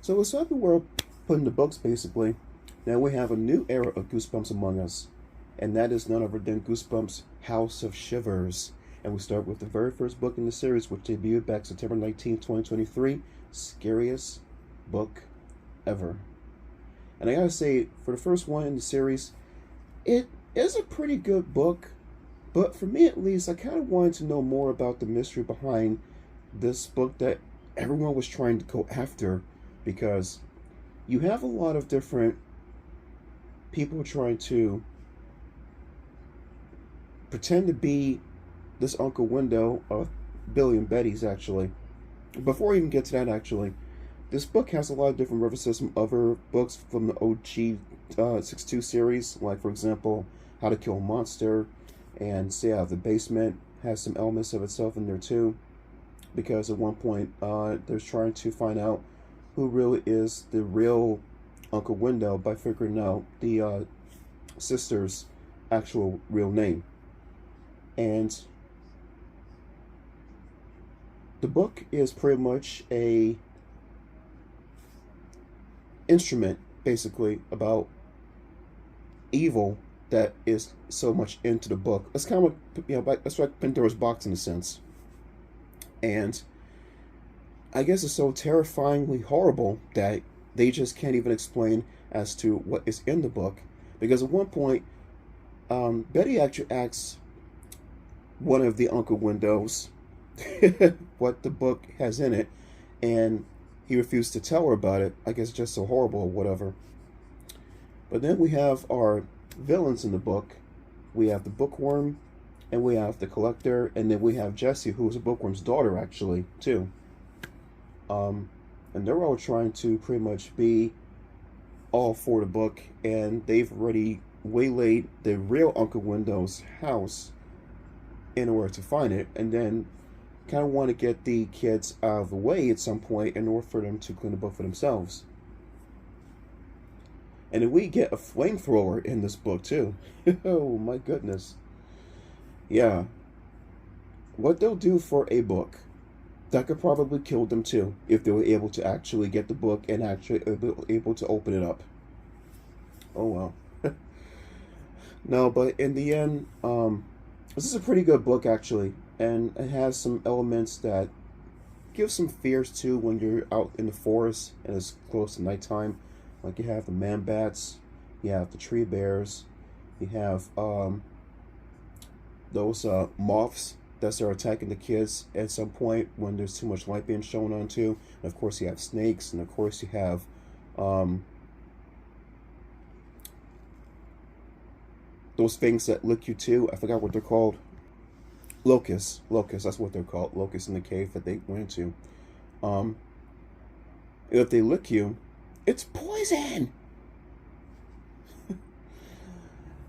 So it's like we're putting the books basically. Now we have a new era of Goosebumps among us, and that is none other than Goosebumps House of Shivers. And we start with the very first book in the series, which debuted back September 19th, 2023, Scariest Book Ever. And I gotta say, for the first one in the series, it is a pretty good book, but for me at least, I kind of wanted to know more about the mystery behind this book that everyone was trying to go after, because you have a lot of different people trying to pretend to be this Uncle Wendell of Billy and Betty's actually. Before I even get to that, actually, this book has a lot of different references from other books from the OG 6-2 series, like, for example, How to Kill a Monster and Stay Out of the Basement has some elements of itself in there too, because at one point they're trying to find out who really is the real Uncle Wendell by figuring out the sister's actual real name. And the book is pretty much a instrument, basically, about evil that is so much into the book. It's kind of like, that's like Pandora's box in a sense. And I guess it's so terrifyingly horrible that they just can't even explain as to what is in the book. Because at one point, Betty actually asks one of the Uncle Wendells what the book has in it, and he refused to tell her about it. I guess it's just so horrible or whatever. But then we have our villains in the book. We have the bookworm, and we have the collector, and then we have Jessie, who is a bookworm's daughter, actually, too. And they're all trying to pretty much be all for the book, and they've already waylaid the real Uncle Wendell's house in order to find it, and then kind of want to get the kids out of the way at some point in order for them to clean the book for themselves. And then we get a flamethrower in this book too. Oh my goodness. Yeah. What they'll do for a book, that could probably kill them too, if they were able to actually get the book and actually able to open it up. Oh well. No, but in the end, this is a pretty good book actually, and it has some elements that give some fears too when you're out in the forest and it's close to nighttime. Like you have the man bats, you have the tree bears, you have those moths that are attacking the kids at some point when there's too much light being shown onto. And of course you have snakes, and of course you have those things that lick you too. I forgot what they're called. Locusts. Locusts, that's what they're called. Locusts in the cave that they went into. If they lick you, it's poison!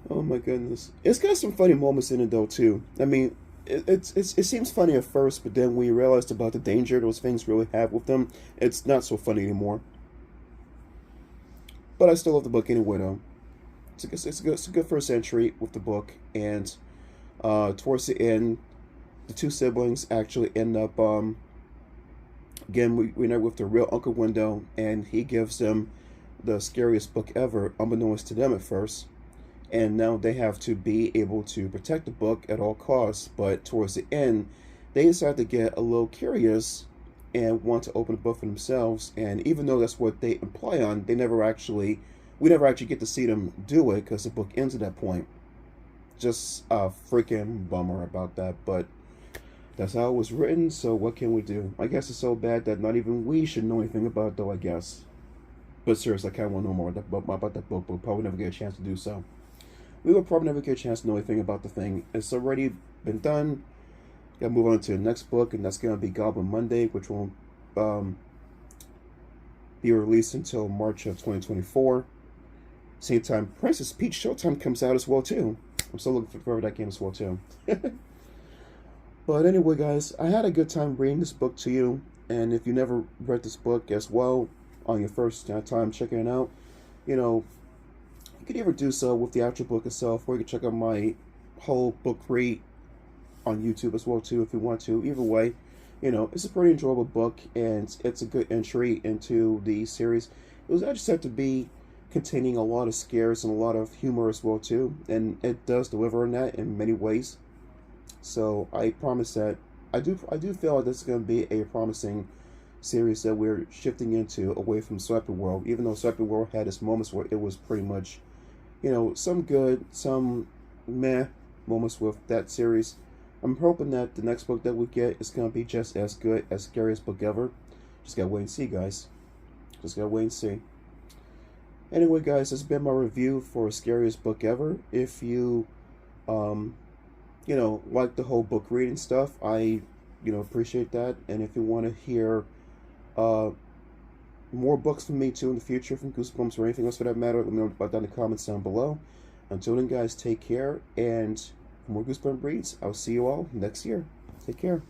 Oh my goodness. It's got some funny moments in it though too. I mean, it seems funny at first, but then when you realize about the danger those things really have with them, it's not so funny anymore. But I still love the book anyway though. It's a good first entry with the book, and towards the end, the two siblings actually end up again, we know with the real Uncle Wendell, and he gives them the scariest book ever, unbeknownst to them at first. And now they have to be able to protect the book at all costs. But towards the end, they decide to get a little curious and want to open the book for themselves. And even though that's what they imply on, we never actually get to see them do it because the book ends at that point. Just a freaking bummer about that, but that's how it was written, so what can we do? I guess it's so bad that not even we should know anything about it, though, I guess. But seriously, I kind of want to know more about that book, but we'll probably never get a chance to do so. We will probably never get a chance to know anything about the thing. It's already been done. Gotta move on to the next book, and that's going to be Goblin Monday, which won't be released until March of 2024. Same time, Princess Peach Showtime comes out as well, too. I'm still looking forward to that game as well, too. But anyway, guys, I had a good time reading this book to you. And if you never read this book as well, on your first time checking it out, you know, you could either do so with the actual book itself, or you can check out my whole book read on YouTube as well, too, if you want to. Either way, it's a pretty enjoyable book, and it's a good entry into the series. It was actually set to be containing a lot of scares and a lot of humor as well too, and it does deliver on that in many ways. So I promise that I do feel like this is going to be a promising series that we're shifting into away from Swept World. Even though Swept World had its moments where it was pretty much, some good, some meh moments with that series. I'm hoping that the next book that we get is going to be just as good as Scariest book ever. Just gotta wait and see, guys. Just gotta wait and see. Anyway, guys, this has been my review for Scariest book ever. If you, um, like the whole book reading stuff, I, appreciate that. And if you want to hear, uh, more books from me too in the future, from Goosebumps or anything else for that matter, let me know about that in the comments down below. Until then, guys, take care, and for more Goosebumps reads, I'll see you all next year. Take care.